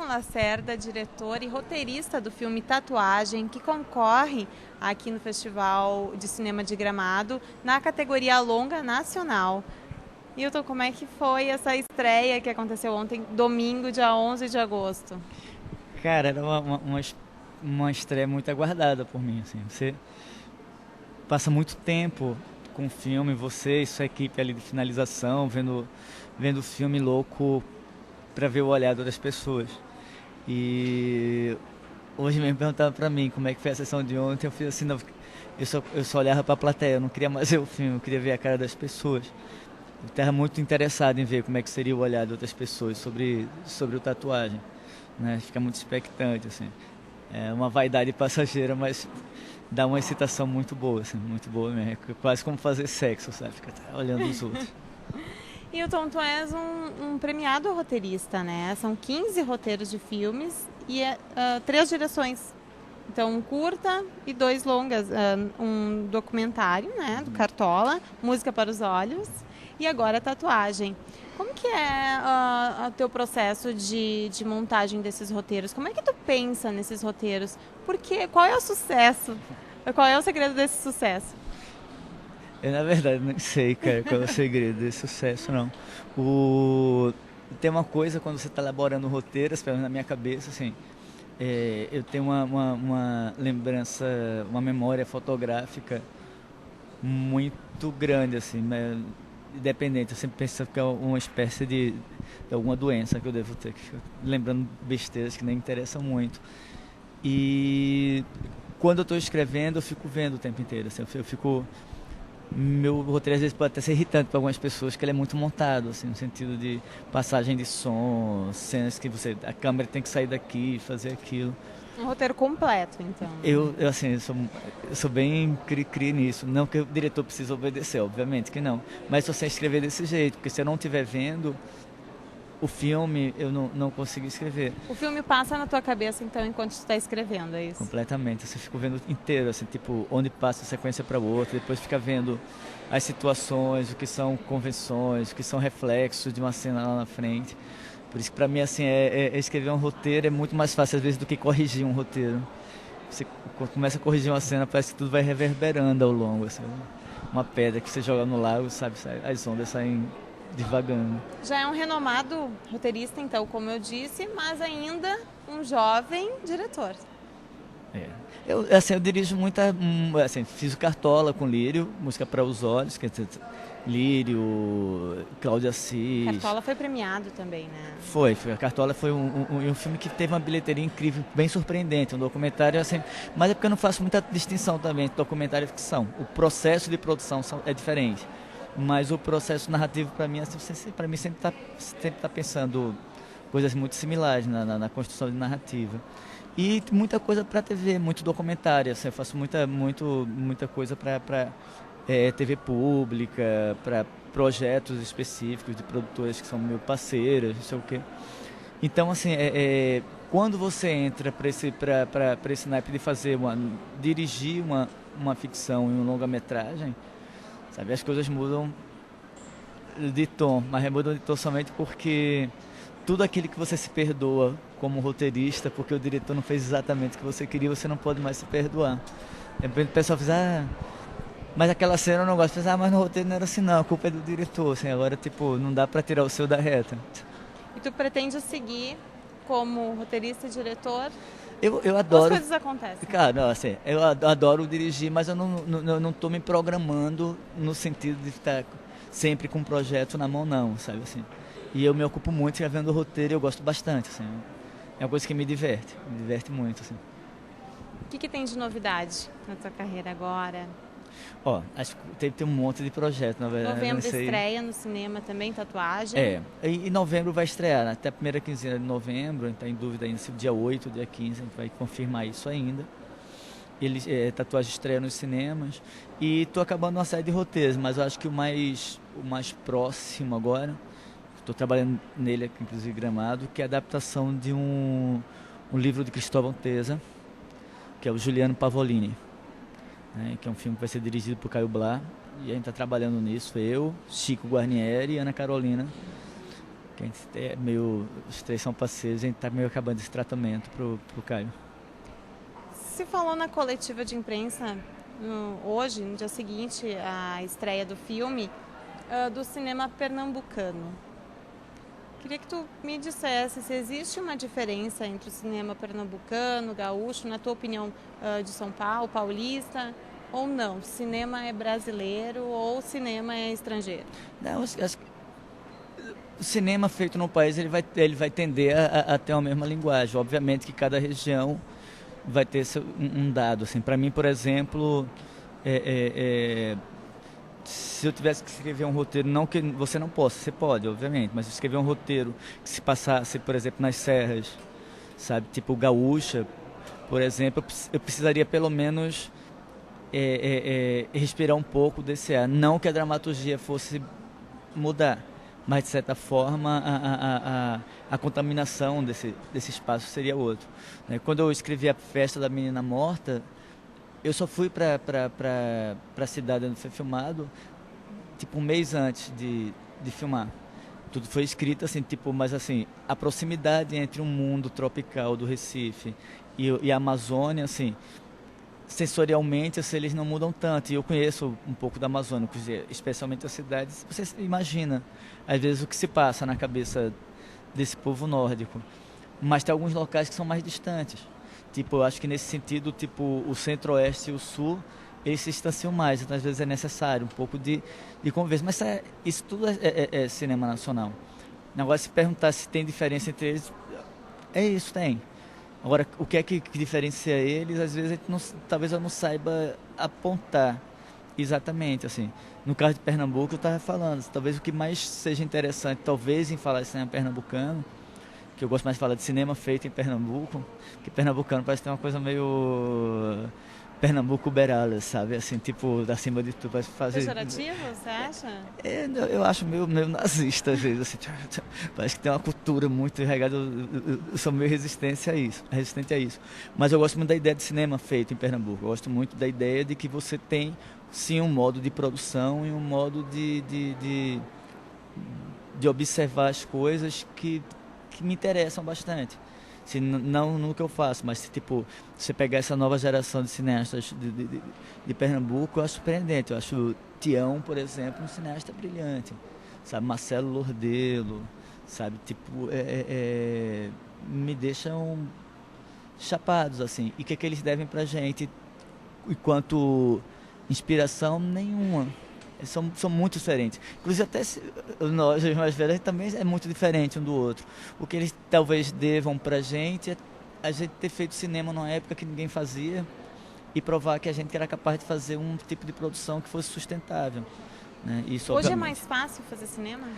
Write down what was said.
Lacerda, diretor e roteirista do filme Tatuagem, que concorre aqui no Festival de Cinema de Gramado na categoria Longa Nacional. Hilton, como é que foi essa estreia que aconteceu ontem, domingo, dia 11 de agosto? Cara, era uma estreia muito aguardada por mim, assim. Você passa muito tempo com o filme, você e sua equipe ali de finalização, vendo o filme louco para ver o olhar das pessoas. E hoje mesmo perguntaram pra mim como é que foi a sessão de ontem, eu fiz assim, não, eu só olhava pra plateia, eu não queria mais ver o filme, eu queria ver a cara das pessoas. Eu estava muito interessado em ver como é que seria o olhar de outras pessoas sobre o tatuagem, né? Fica muito expectante, assim. É uma vaidade passageira, mas dá uma excitação muito boa, assim, muito boa mesmo. É quase como fazer sexo, sabe? Fica olhando os outros. Hilton, tu és um premiado roteirista, né? São 15 roteiros de filmes e 3 direções. Então, um curta e 2 longas. Um documentário, né, do Cartola, Música para os Olhos, e agora Tatuagem. Como que é o teu processo de montagem desses roteiros? Como é que tu pensa nesses roteiros? Qual é o sucesso? Qual é o segredo desse sucesso? Eu, na verdade, não sei, cara, qual é o segredo desse sucesso, não. Tem uma coisa, quando você está elaborando o roteiro, pelo menos na minha cabeça, assim, eu tenho uma lembrança, uma memória fotográfica muito grande, assim, né, independente. Eu sempre penso que é uma espécie de alguma doença que eu devo ter, que fico lembrando besteiras que nem interessam muito. E quando eu estou escrevendo, eu fico vendo o tempo inteiro, assim, eu fico. Meu roteiro às vezes pode até ser irritante para algumas pessoas, que ele é muito montado, assim, no sentido de passagem de som, cenas que a câmera tem que sair daqui, fazer aquilo. Um roteiro completo, então. Assim, eu sou bem cri-cri nisso. Não que o diretor precise obedecer, obviamente que não. Mas só sei escrever desse jeito, porque se eu não estiver vendo o filme, eu não consigo escrever. O filme passa na tua cabeça, então, enquanto tu está escrevendo, é isso? Completamente. Você fica vendo inteiro, assim, tipo, onde passa a sequência para o outro, depois fica vendo as situações, o que são convenções, o que são reflexos de uma cena lá na frente. Por isso que para mim, assim, escrever um roteiro é muito mais fácil às vezes do que corrigir um roteiro. Você começa a corrigir uma cena, parece que tudo vai reverberando ao longo, assim. Uma pedra que você joga no lago, sabe, as ondas saem divagando. Já é um renomado roteirista, então, como eu disse, mas ainda um jovem diretor. Eu dirijo muita, assim, fiz o Cartola com Lírio, Música para os Olhos, que é Lírio, Cláudio Assis. Cartola foi premiado também, né? Foi. A Cartola foi um filme que teve uma bilheteria incrível, bem surpreendente, um documentário assim, mas é porque eu não faço muita distinção também entre documentário e ficção. O processo de produção é diferente, mas o processo narrativo para mim, assim, para mim sempre tá pensando coisas muito similares na construção de narrativa. E muita coisa para TV, muito documentário, assim, eu faço muita coisa para TV pública, para projetos específicos de produtoras que são meus parceiras, não sei o quê. Então, assim, quando você entra para esse naipe de dirigir uma ficção em um longa-metragem, sabe, as coisas mudam de tom, mas mudam de tom somente porque tudo aquilo que você se perdoa como roteirista, porque o diretor não fez exatamente o que você queria, você não pode mais se perdoar. O pessoal diz, mas aquela cena eu não gosto. Mas no roteiro não era assim não, a culpa é do diretor. Assim, agora, tipo, não dá pra tirar o seu da reta. E tu pretende seguir como roteirista e diretor? Eu adoro. As coisas acontecem. Cara, não, assim, eu adoro dirigir, mas eu não tô me programando no sentido de estar sempre com um projeto na mão, não, sabe assim. E eu me ocupo muito escrevendo o roteiro e eu gosto bastante, assim. É uma coisa que me diverte muito, assim. O que tem de novidade na tua carreira agora? Acho que tem um monte de projeto, na verdade. Novembro estreia no cinema também, Tatuagem. E novembro vai estrear, né? Até a primeira quinzena de novembro, a gente está em dúvida ainda se o dia 8 ou dia 15, a gente vai confirmar isso ainda. Tatuagem estreia nos cinemas. E estou acabando uma série de roteiros, mas eu acho que o mais próximo agora, estou trabalhando nele aqui, inclusive Gramado, que é a adaptação de um livro de Cristóvão Teza, que é o Juliano Pavolini. Que é um filme que vai ser dirigido por Caio Blá, e a gente está trabalhando nisso, eu, Chico Guarnieri e Ana Carolina. Que a gente é meio, os três são parceiros, a gente está meio acabando esse tratamento pro Caio. Se falou na coletiva de imprensa hoje, no dia seguinte à estreia do filme, do cinema pernambucano. Queria que tu me dissesse se existe uma diferença entre o cinema pernambucano, gaúcho, na tua opinião, de São Paulo, paulista, ou não? Cinema é brasileiro ou cinema é estrangeiro? Não, o cinema feito no país ele vai tender a ter a mesma linguagem. Obviamente que cada região vai ter um dado. Assim, para mim, por exemplo, se eu tivesse que escrever um roteiro, não que você não possa, você pode, obviamente, mas escrever um roteiro que se passasse, por exemplo, nas serras, sabe, tipo gaúcha, por exemplo, eu precisaria pelo menos respirar um pouco desse ar. Não que a dramaturgia fosse mudar, mas de certa forma a contaminação desse espaço seria outro. Né? Quando eu escrevi A Festa da Menina Morta, eu só fui para a cidade onde foi filmado tipo um mês antes de filmar. Tudo foi escrito assim, tipo, mas assim, a proximidade entre o mundo tropical do Recife e a Amazônia, assim, sensorialmente, assim, eles não mudam tanto. E eu conheço um pouco da Amazônia, quer dizer, especialmente as cidades. Você imagina, às vezes, o que se passa na cabeça desse povo nórdico. Mas tem alguns locais que são mais distantes. Tipo, eu acho que nesse sentido, tipo, o centro-oeste e o sul, eles se distanciam mais. Então, às vezes, é necessário um pouco de conversa. Mas isso tudo é cinema nacional. Agora, se perguntar se tem diferença entre eles, isso, tem. Agora, o que é que diferencia eles, às vezes, talvez eu não saiba apontar exatamente, assim. No caso de Pernambuco, eu estava falando, talvez o que mais seja interessante, talvez em falar de cinema pernambucano, que eu gosto mais de falar de cinema feito em Pernambuco, que pernambucano parece ter uma coisa meio Pernambuco Berala, sabe? Assim, tipo, acima de tudo, parece fazer... Pejorativo, você acha? Eu acho meio nazista, às vezes, assim, parece que tem uma cultura muito regada, eu sou meio resistente a isso. Mas eu gosto muito da ideia de cinema feito em Pernambuco, eu gosto muito da ideia de que você tem, sim, um modo de produção e um modo de observar as coisas que me interessam bastante. Se, não no que eu faço, mas se tipo, você pegar essa nova geração de cineastas de Pernambuco, eu acho surpreendente. Eu acho o Tião, por exemplo, um cineasta brilhante. Sabe, Marcelo Lordelo, sabe, tipo, me deixam chapados, assim. E o que é que eles devem pra gente? Enquanto inspiração, nenhuma. São muito diferentes. Inclusive, até nós, os mais velhos, também é muito diferente um do outro. O que eles talvez devam pra gente é a gente ter feito cinema numa época que ninguém fazia e provar que a gente era capaz de fazer um tipo de produção que fosse sustentável. Né? Isso, Hoje obviamente, é mais fácil fazer cinema?